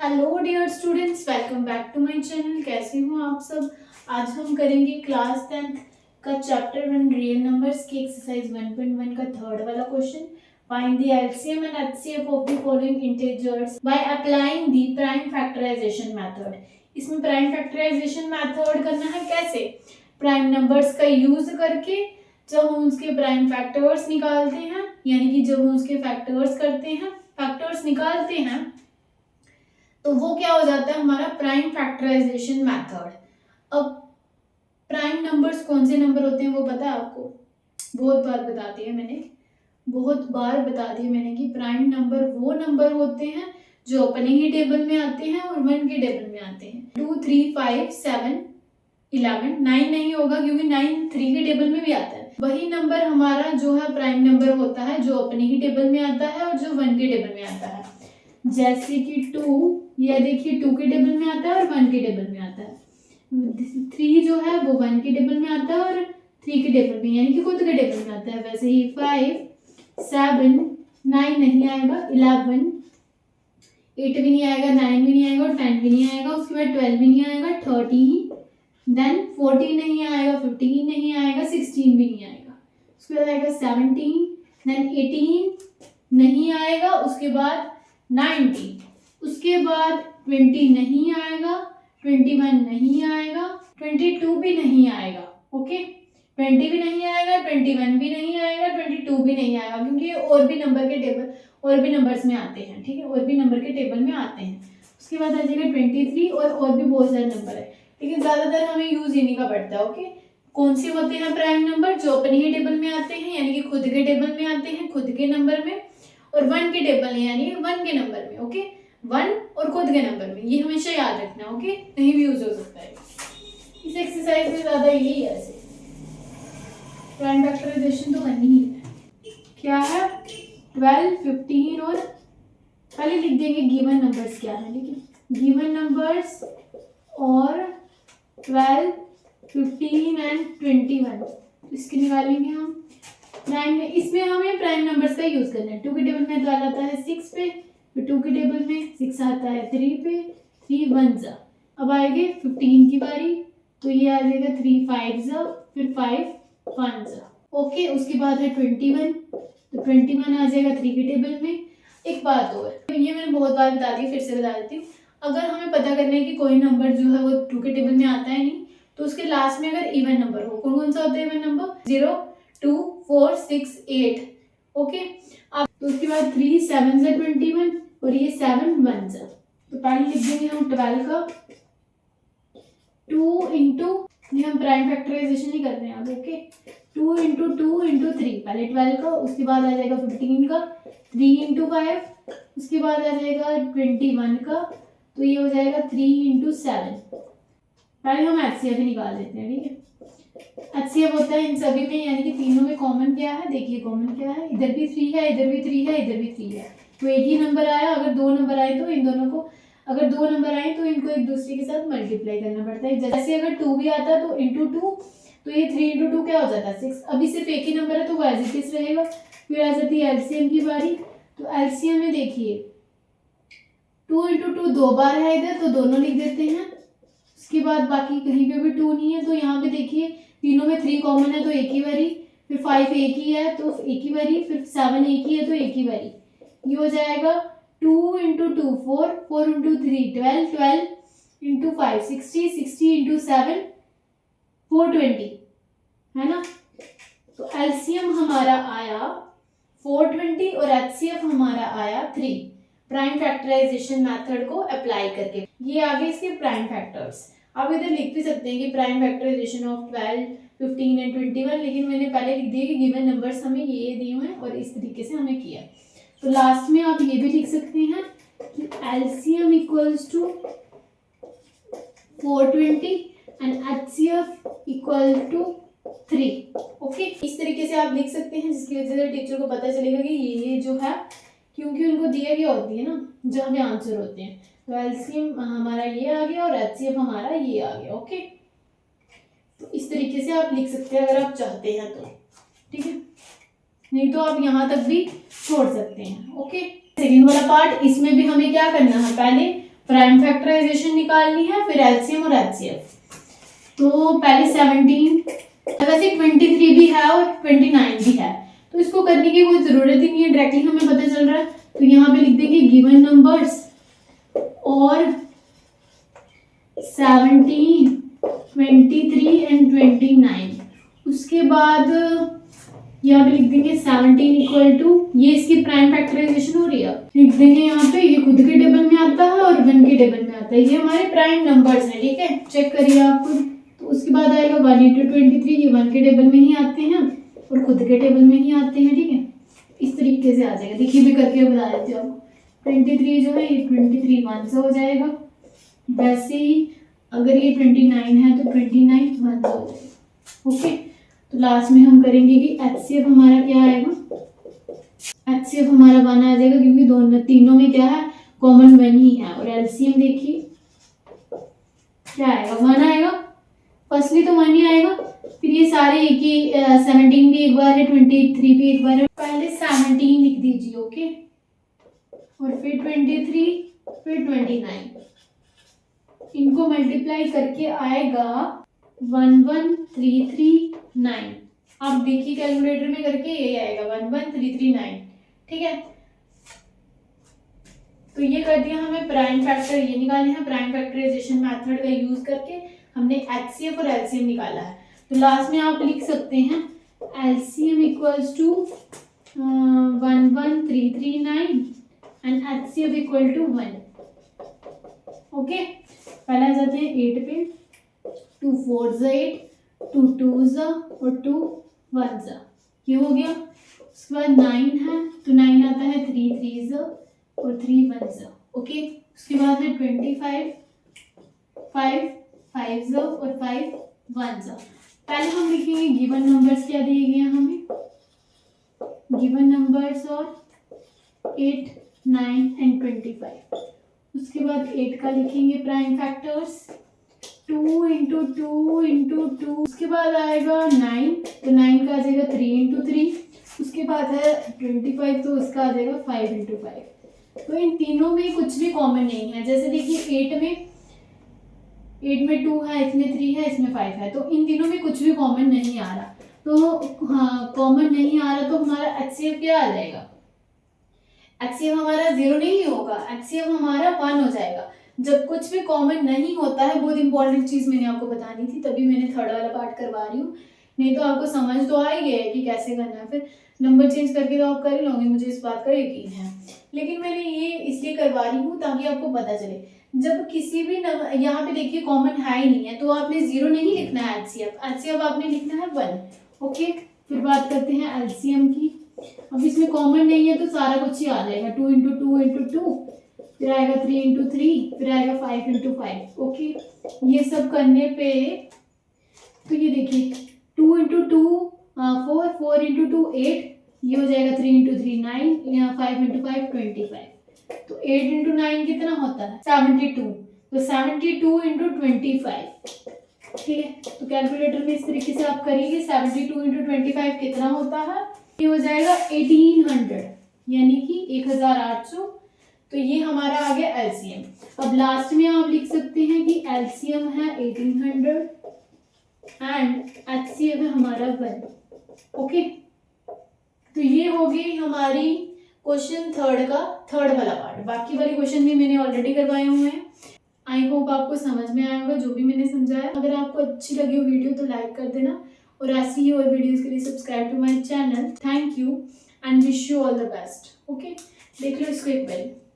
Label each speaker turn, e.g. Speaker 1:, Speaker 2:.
Speaker 1: Hello dear students, welcome back to my channel. कैसे हो आप सब। आज हम करेंगे क्लास 10th का चैप्टर 1 रियल नंबर्स की एक्सरसाइज 1.1 का थर्ड वाला question. Find the LCM and HCF of the following integers by applying the prime factorisation method. इसमें प्राइम फैक्टराइजेशन मेथड करना है कैसे? प्राइम नंबर्स का यूज करके जब हम उसके प्राइम फैक्टर्स निकालते हैं, यानी कि जब हम उसके फैक्टर्स करते हैं, फैक्टर्स निकालते हैं, तो वो क्या हो जाता है हमारा प्राइम फैक्टराइजेशन मेथड। अब प्राइम नंबर्स कौन से नंबर होते हैं वो पता है आपको? बहुत बार बता दिया मैंने कि प्राइम नंबर वो नंबर होते हैं जो अपने ही टेबल में आते हैं और 1 के टेबल में आते हैं। 2, 3, 5, 7, 11, 9 नहीं होगा क्योंकि 9 3 के टेबल में भी आता है। वही नंबर हमारा जो है प्राइम नंबर होता है जो अपने ही टेबल में आता है और जो 1 के टेबल में आता है। जैसे कि 2, यह देखिए 2 के टेबल में आता है और 1 के टेबल में आता है। 3 जो है वो 1 के टेबल में आता है और 3 के टेबल में, यानी कि खुद के टेबल में आता है। वैसे ही 5, 7, 9 नहीं आएगा, 11, 8 भी नहीं आएगा, 9 भी नहीं आएगा और 10 भी नहीं आएगा। उसके बाद 12 भी नहीं आएगा, 13, देन 14 नहीं आएगा, 15 नहीं आएगा, 16 भी नहीं आएगा। उसके बाद आएगा 17, देन 18 नहीं आएगा, उसके बाद 19, उसके बाद 20 नहीं आएगा, 21 नहीं आएगा, 22 भी नहीं आएगा। ओके, 20 भी नहीं आएगा, 21 भी नहीं आएगा, 22 भी नहीं आएगा क्योंकि और भी नंबर के टेबल और भी नंबर्स में आते हैं। ठीक है, और भी नंबर के टेबल में आते हैं। उसके बाद आ जाएगा 23 और भी बहुत सारे नंबर है, लेकिन ज्यादातर हमें यूज इन्हीं का पड़ता है। ओके, कौन से होते हैं प्राइम नंबर? जो अपने ही टेबल में आते हैं, यानी कि खुद के टेबल में आते हैं, खुद के नंबर में, और 1 के टेबल है यानी 1 के नंबर में। ओके, 1 और खुद के नंबर में, ये हमेशा याद रखना। ओके, कहीं भी यूज हो सकता है। इस एक्सरसाइज में ज्यादा यही है, ऐसे प्राइम फैक्टराइजेशन तो करनी ही है। क्या है? 12, 15 और पहले लिख देंगे गिवन नंबर्स क्या है। लेकिन गिवन नंबर्स और 12, 15 एंड 21 इसके निकालेंगे हम। प्राइम में इसमें हमें प्राइम नंबर्स का यूज करना है। 2 के टेबल में 12 आता है 6 पे, फिर 2 के टेबल में 6 आता है 3 पे, 3 1 जा। अब आएंगे 15 की बारी, तो ये आ जाएगा 3 5 जा, फिर 5 1 जा। ओके, उसके बाद है 21, तो 21 आ जाएगा 3 के टेबल में। एक बात और, ये मैंने बहुत बार बता दी, फिर से बता देती हूँ। अगर हमें पता करना है कि कोई नंबर जो है वो 2 के टेबल में आता है नहीं, तो उसके लास्ट में अगर इवन नंबर हो, कौन कौन सा होता है इवन नंबर? 0, 2, 4, 6, 8। ओके, अब तो उसके बाद 3 7 जा 21 और ये 7 1 जा। तो पहले लिख देंगे हम 12 का 2 इंटू, ये हम प्राइम फैक्टराइजेशन ही कर रहे हैं अब। ओके, 2 इंटू 2 इंटू 3, पहले 12 का, उसके बाद आ जाएगा 15 का, 3 इंटू 5, उसके बाद आ जाएगा 21 का, तो ये हो जाएगा 3 इंटू 7। पहले हम एचसीएफ निकाल लेते हैं। ठीक है, एचसीएफ होता है इन सभी में, यानी कि तीनों में कॉमन क्या है? देखिए कॉमन क्या है, इधर भी 3 है, इधर भी 3 है, इधर भी 3 है, तो एक ही नंबर आया। अगर 2 नंबर आए तो इन दोनों को, अगर 2 नंबर आए तो इनको एक दूसरे के साथ मल्टीप्लाई करना पड़ता है। जैसे अगर 2 भी आता तो इंटू 2, तो ये 3 इंटू 2 क्या हो जाता है 6। अभी सिर्फ एक ही नंबर है तो वो एज इट इज रहेगा। फिर आ जाती है एलसीएम की बारी, तो एलसीएम में देखिए 2 इंटू 2 2 बार है इधर, तो दोनों लिख देते हैं। उसके बाद बाकी कहीं पे भी 2 नहीं है, तो यहाँ पे देखिए तीनों में 3 कॉमन है तो एक ही बारी, फिर 5 एक ही है तो एक ही बारी, फिर 7 एक ही है तो एक ही बारी। ये हो जाएगा 2 इंटू 2 4, 4 इंटू 3 12, 12 इंटू 5 60, 60 इंटू 7 420, है ना। तो एलसीएम हमारा आया 420 और एचसीएफ हमारा आया 3, प्राइम फैक्टराइजेशन मेथड को अप्लाई करके। ये आगे इसके प्राइम फैक्टर्स। आप इधर लिख भी सकते हैं कि प्राइम फैक्टराइजेशन ऑफ 12, 15 एंड 21, लेकिन मैंने पहले लिख दिया कि गिवन नंबर्स हमें ये दिए हुए हैं और इस तरीके से हमें किया। तो लास्ट में आप ये भी लिख सकते हैं कि LCM equals to 420 and HCF equal to 3। Okay, इस तरीके से आप लिख सकते हैं, जिसकी वजह से टीचर को पता चलेगा कि ये जो है, क्योंकि उनको दिया गया होती है ना जहाँ पे आंसर होते हैं। तो एलसीएम हमारा ये आ गया और एचसीएफ हमारा ये आ गया। ओके, तो इस तरीके से आप लिख सकते हैं अगर आप चाहते हैं तो। ठीक है, नहीं तो आप यहाँ तक भी छोड़ सकते हैं। ओके, सेकेंड वाला पार्ट, इसमें भी हमें क्या करना है? पहले प्राइम फैक्टराइजेशन निकालनी है, फिर एलसीएम और एचसीएफ। तो पहले 17, वैसे 23 भी है और 29 भी है, तो इसको करने की कोई जरूरत ही नहीं है, डायरेक्टली हमें पता चल रहा है। तो यहाँ पे लिख देंगे गिवन नंबर्स और 17, 23 एंड 29। उसके बाद यहाँ पे लिख देंगे 17 इक्वल टू, ये इसकी प्राइम फैक्टराइजेशन हो रही है, लिख देंगे यहाँ पे, ये खुद के टेबल में आता है और 1 के टेबल में आता है, ये हमारे प्राइम नंबर्स हैं, ठीक है, चेक करिए आप खुद। तो उसके बाद आएगा 1 इंटू 23, ये 1 के टेबल में ही आते हैं और खुद के टेबल में ही आते हैं, ठीक है, इस तरीके से आ जाएगा। देखिए मैं करके बता देती हूँ आपको। 23 जो है ये 23 1 से हो जाएगा, वैसे ही अगर ये 29 है तो 29 1 से हो जाएगा। ओके, तो लास्ट में हम करेंगे कि एचसीएफ हमारा क्या आएगा, एचसीएफ हमारा 1 आ जाएगा, क्योंकि दोनों तीनों में क्या है, कॉमन 1 ही है। और एलसीएम देखिए क्या आएगा, 1 आएगा, फर्स्टली तो 1 ही आएगा, फिर ये सारे एक ही 17 भी एक बार है, 23 भी एक बार है, पहले 17 लिख दीजिए, ओके, और फिर 23, फिर 29, इनको मल्टीप्लाई करके आएगा 11339। आप देखिए कैलकुलेटर में करके ये आएगा 11339, ठीक है। तो ये कर दिया हमें प्राइम फैक्टर, ये निकाले हैं, प्राइम फैक्टराइजेशन मेथड का यूज करके हमने एचसीएफ और एलसीएम निकाला है। तो लास्ट में आप लिख सकते हैं LCM equals to 11339 and HCF equal to 1। Okay, पहले आ जाते हैं 8 पे, 2 4 8, 2 2 और 2 1, ये हो गया। उसके बाद 9 है, तो 9 आता है 3 3 और 3 1। ओके, उसके बाद है 25, 5 5 और 5 1। पहले हम लिखेंगे गिवन नंबर्स क्या दिए गए हैं हमें, गिवन नंबर्स और 8 9 एंड 25। उसके बाद 8 का लिखेंगे प्राइम फैक्टर्स, 2 इंटू 2 इंटू 2। उसके बाद आएगा 9, तो 9 का आ जाएगा 3 इंटू 3। उसके बाद है 25, तो उसका आ जाएगा 5 इंटू 5। तो इन तीनों में कुछ भी कॉमन नहीं है, जैसे देखिए 8 में 2 है, इसमें 3 है, इसमें 5 है, तो इन तीनों में कुछ भी कॉमन नहीं आ रहा। तो हाँ, कॉमन नहीं आ रहा, तो हमारा एचसीएफ क्या आ जाएगा, एचसीएफ हमारा 0 नहीं होगा, एचसीएफ हमारा 1 हो जाएगा। जब कुछ भी कॉमन नहीं होता है, बहुत इंपॉर्टेंट चीज मैंने आपको बतानी थी, तभी मैंने थर्ड वाला पार्ट करवा रही हूँ, नहीं तो आपको समझ तो आ ही गया है कि कैसे करना है। फिर नंबर चेंज करके तो आप कर ही लोगे, मुझे इस बात का यकीन है, लेकिन मैंने ये इसलिए करवा रही हूँ ताकि आपको पता चले। जब किसी भी यहाँ पे देखिए कॉमन है ही नहीं है, तो आपने 0 नहीं लिखना है एचसीएफ, एचसीएफ आपने लिखना है 1। ओके, फिर बात करते हैं एलसीएम की। अब इसमें कॉमन नहीं है तो सारा कुछ ही आ जाएगा, 2 इंटू 2 इंटू 2, फिर आएगा 3 इंटू 3, फिर आएगा 5 इंटू 5। ओके, ये सब करने पे तो ये देखिए 2 इंटू 2 4, 4 इंटू 2 8, ये हो जाएगा 3 इंटू 3 9, यहाँ 5 इंटू 5 25। तो 8 इंटू 9 कितना होता है 72, तो 72 इंटू 25, ठीक है। तो कैलकुलेटर में इस तरीके से आप करिए 72 इंटू 25 कितना होता है, ये हो जाएगा 1800, यानी कि 1800। तो ये हमारा आ गया एलसीएम। अब लास्ट में आप लिख सकते हैं कि एलसीएम है 1800 एंड एचसीएफ है हमारा 1। ओके, तो ये होगी हमारी क्वेश्चन थर्ड का थर्ड वाला पार्ट। बाकी वाले क्वेश्चन भी मैंने ऑलरेडी करवाए हुए हैं। आई होप आपको समझ में आया होगा जो भी मैंने समझाया। अगर आपको अच्छी लगी हो वीडियो तो लाइक कर देना, और ऐसी ही और वीडियोस के लिए subscribe to my channel. Thank you and wish you all the best. Okay, देख लो इसको एक बार।